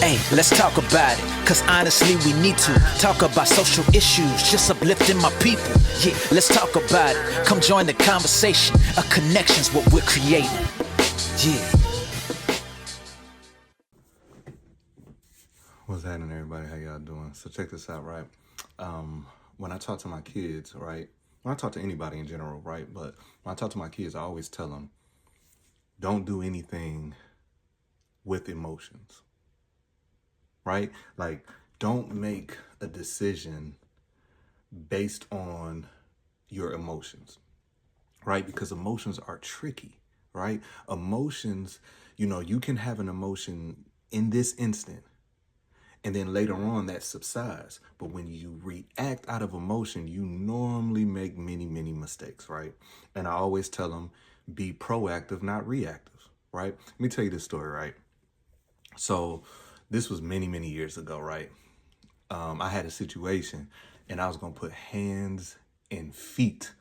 Hey, let's talk about it, cause honestly we need to talk about social issues, just uplifting my people. Yeah, let's talk about it. Come join the conversation. A connection's what we're creating. Yeah. What's happening, everybody? How y'all doing? So check this out, right? When I talk to my kids, right? When I talk to anybody in general, right? But when I talk to my kids, I always tell them, don't do anything with emotions, right? Like, don't make a decision based on your emotions, right? Because emotions are tricky, right? Emotions, you can have an emotion in this instant, and then later on that subsides. But when you react out of emotion, you normally make many, many mistakes, right? And I always tell them, be proactive, not reactive, right? Let me tell you this story, right? So this was many, many years ago, right? I had a situation and I was going to put hands and feet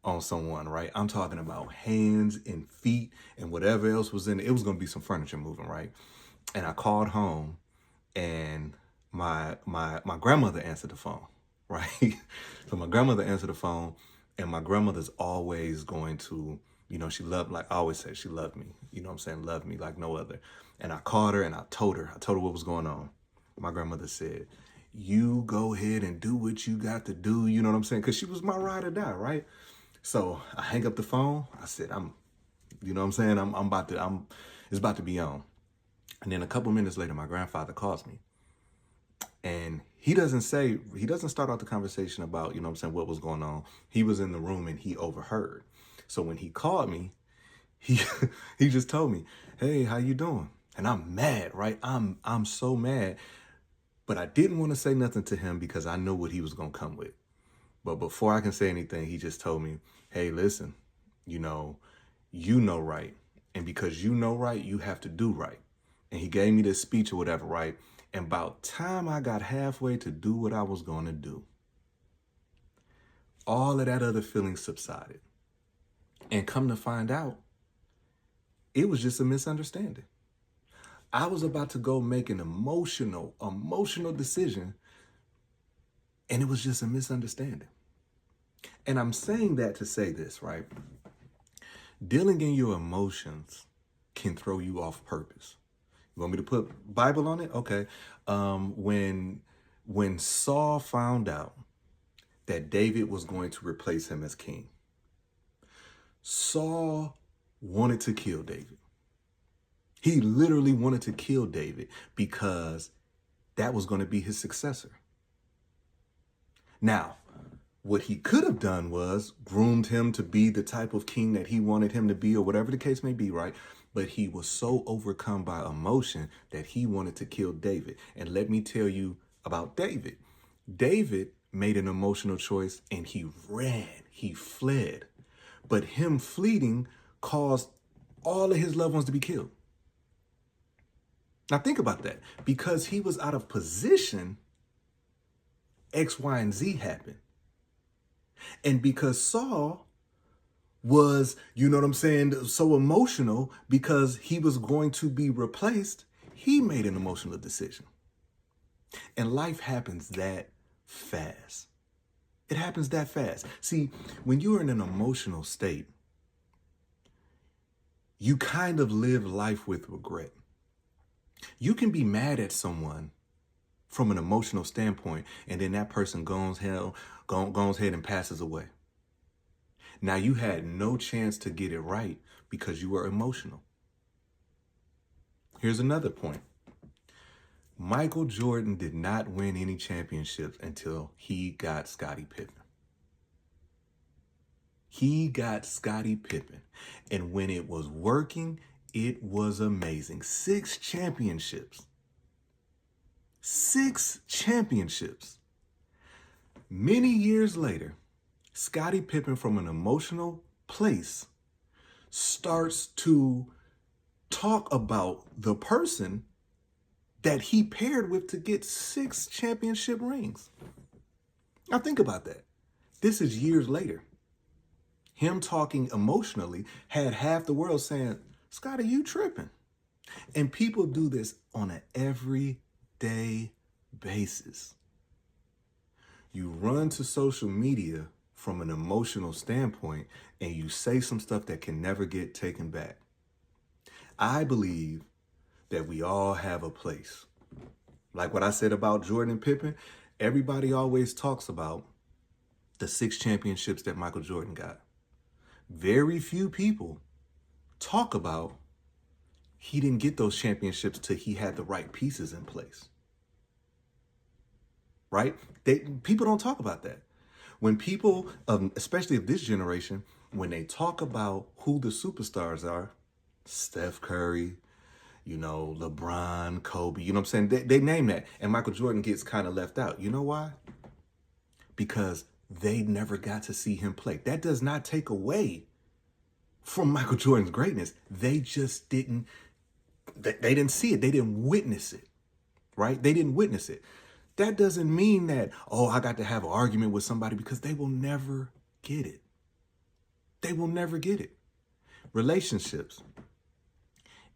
on someone, right? I'm talking about hands and feet and whatever else was in it. It was going to be some furniture moving, right? And I called home and my grandmother answered the phone, right? So my grandmother answered the phone, and my grandmother's always going to, she loved, like I always say, she loved me, what I'm saying, loved me like no other. And I called her and I told her what was going on. My grandmother said, you go ahead and do what you got to do, you know what I'm saying? Because she was my ride or die, right? So I hang up the phone. I said, you know what I'm saying? It's about to be on. And then a couple minutes later, my grandfather calls me. And he doesn't start out the conversation about, what was going on. He was in the room and he overheard. So when he called me, he he just told me, hey, how you doing? And I'm mad, right? I'm so mad. But I didn't want to say nothing to him because I know what he was going to come with. But before I can say anything, he just told me, hey, listen, you know right. And because you know right, you have to do right. And he gave me this speech or whatever, right? And about time I got halfway to do what I was going to do, all of that other feeling subsided. And come to find out, it was just a misunderstanding. I was about to go make an emotional decision, and it was just a misunderstanding. And I'm saying that to say this, right? Dealing in your emotions can throw you off purpose. You want me to put Bible on it? Okay. When Saul found out that David was going to replace him as king, Saul wanted to kill David. He literally wanted to kill David because that was going to be his successor. Now, what he could have done was groomed him to be the type of king that he wanted him to be, or whatever the case may be, right? But he was so overcome by emotion that he wanted to kill David. And let me tell you about David. David made an emotional choice and he ran, he fled. But him fleeing caused all of his loved ones to be killed. Now think about that. Because he was out of position, X, Y, and Z happened. And because Saul was, so emotional because he was going to be replaced, he made an emotional decision. And life happens that fast. It happens that fast. See, when you're in an emotional state, you kind of live life with regret. You can be mad at someone from an emotional standpoint, and then that person goes ahead and passes away. Now you had no chance to get it right because you were emotional. Here's another point. Michael Jordan did not win any championships until he got Scottie Pippen. He got Scottie Pippen. And when it was working, it was amazing. 6 championships. 6 championships. Many years later, Scottie Pippen, from an emotional place, starts to talk about the person that he paired with to get 6 championship rings. Now think about that. This is years later. Him talking emotionally had half the world saying, Scottie, you tripping. And people do this on an everyday everyday basis. You run to social media from an emotional standpoint and you say some stuff that can never get taken back. I believe that we all have a place. Like what I said about Jordan and Pippen, everybody always talks about the 6 championships that Michael Jordan got. Very few people talk about he didn't get those championships till he had the right pieces in place. Right? People don't talk about that. When people, especially of this generation, when they talk about who the superstars are, Steph Curry, LeBron, Kobe, you know what I'm saying? They name that. And Michael Jordan gets kind of left out. You know why? Because they never got to see him play. That does not take away from Michael Jordan's greatness. They just didn't, they didn't see it. They didn't witness it, right? They didn't witness it. That doesn't mean that, I got to have an argument with somebody, because they will never get it. They will never get it. Relationships.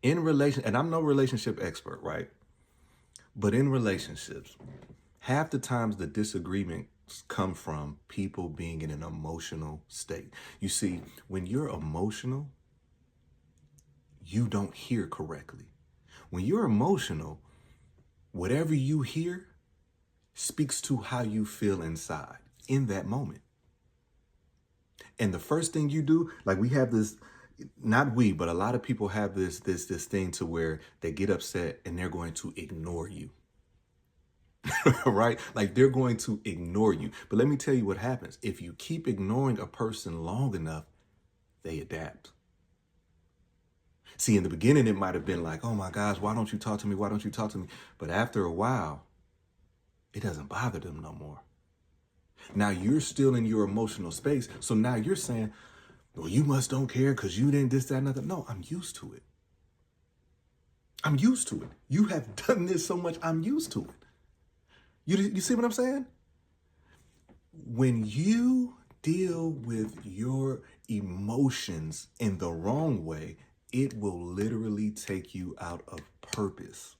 And I'm no relationship expert, right? But in relationships, half the times the disagreements come from people being in an emotional state. You see, when you're emotional, you don't hear correctly. When you're emotional, whatever you hear speaks to how you feel inside in that moment. And the first thing you do, like we have this, not we, but a lot of people have this thing to where they get upset and they're going to ignore you. Right? Like they're going to ignore you. But let me tell you what happens. If you keep ignoring a person long enough, they adapt. See, in the beginning, it might have been like, oh my gosh, why don't you talk to me? Why don't you talk to me? But after a while, it doesn't bother them no more. Now you're still in your emotional space. So now you're saying, well, you must don't care because you didn't this, that, and other. No, I'm used to it. I'm used to it. You have done this so much, I'm used to it. You see what I'm saying? When you deal with your emotions in the wrong way, it will literally take you out of purpose.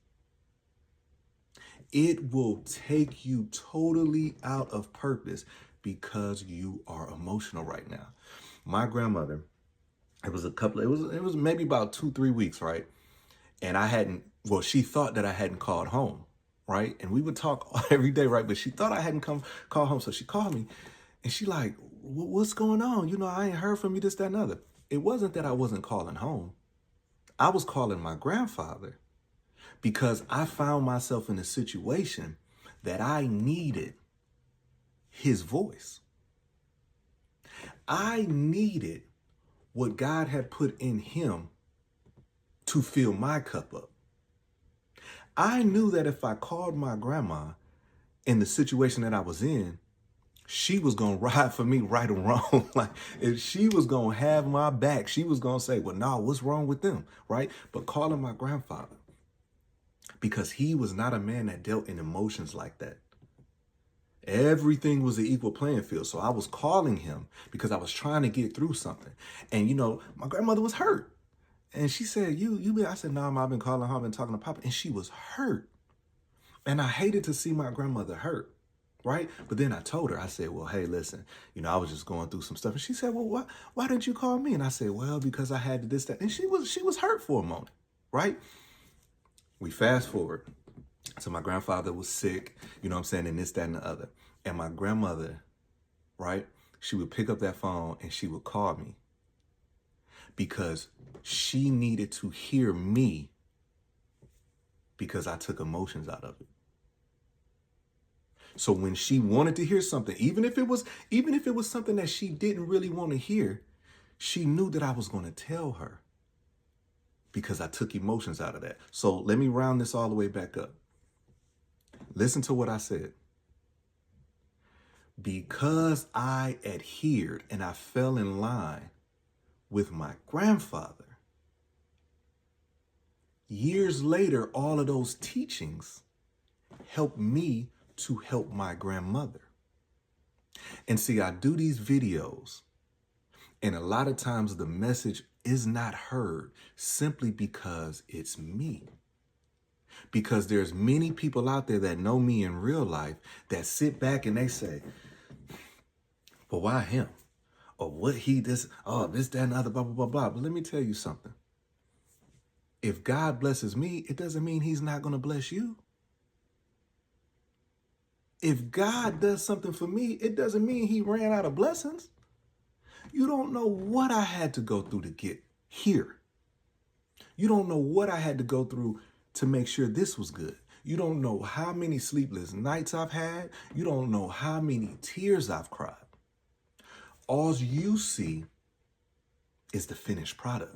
It will take you totally out of purpose because you are emotional right now. My grandmother, it was maybe about 2-3 weeks, right? And she thought that I hadn't called home, right? And we would talk every day, right? But she thought I hadn't called home. So she called me and she like, what's going on? I ain't heard from you, this, that, and other. It wasn't that I wasn't calling home. I was calling my grandfather because I found myself in a situation that I needed his voice. I needed what God had put in him to fill my cup up. I knew that if I called my grandma in the situation that I was in, she was going to ride for me right or wrong. Like if she was going to have my back, she was going to say, well, no, what's wrong with them, right? But calling my grandfather, because he was not a man that dealt in emotions like that. Everything was an equal playing field. So I was calling him because I was trying to get through something. And, my grandmother was hurt. And she said, I said, no, I've been calling her, I've been talking to Papa. And she was hurt. And I hated to see my grandmother hurt. Right. But then I told her, I said, well, hey, listen, I was just going through some stuff. And she said, well, why didn't you call me? And I said, well, because I had this, that. And she was hurt for a moment. Right. We fast forward. So my grandfather was sick, and this, that, and the other. And my grandmother, right, she would pick up that phone and she would call me because she needed to hear me because I took emotions out of it. So when she wanted to hear something, even if it was something that she didn't really want to hear, she knew that I was going to tell her because I took emotions out of that. So let me round this all the way back up. Listen to what I said. Because I adhered and I fell in line with my grandfather, years later, all of those teachings helped me to help my grandmother. And see, I do these videos, and a lot of times the message is not heard simply because it's me. Because there's many people out there that know me in real life that sit back and they say, but why him? Or what this, that, and the other, blah, blah, blah, blah. But let me tell you something. If God blesses me, it doesn't mean he's not going to bless you. If God does something for me, it doesn't mean he ran out of blessings. You don't know what I had to go through to get here. You don't know what I had to go through to make sure this was good. You don't know how many sleepless nights I've had. You don't know how many tears I've cried. All you see is the finished product.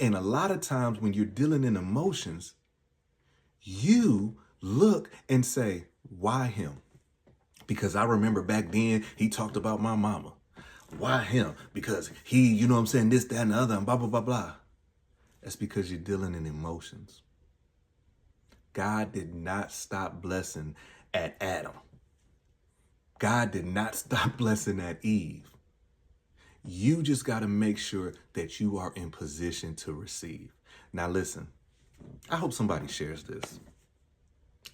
And a lot of times when you're dealing in emotions, you look and say, why him? Because I remember back then he talked about my mama. Why him? Because he, you know what I'm saying, this, that, and the other, and blah, blah, blah, blah. That's because you're dealing in emotions. God did not stop blessing at Adam. God did not stop blessing at Eve. You just got to make sure that you are in position to receive. Now listen, I hope somebody shares this.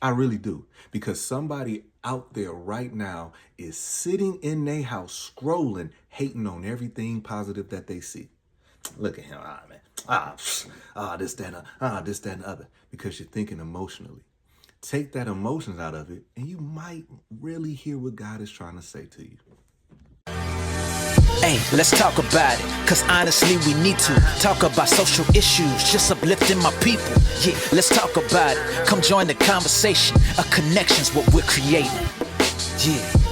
I really do. Because somebody out there right now is sitting in their house scrolling, hating on everything positive that they see. Look at him, man. This, that, and the other. Because you're thinking emotionally. Take that emotions out of it, and you might really hear what God is trying to say to you. Hey, let's talk about it, cause honestly we need to talk about social issues, just uplifting my people. Yeah, let's talk about it. Come join the conversation. A connection's what we're creating. Yeah.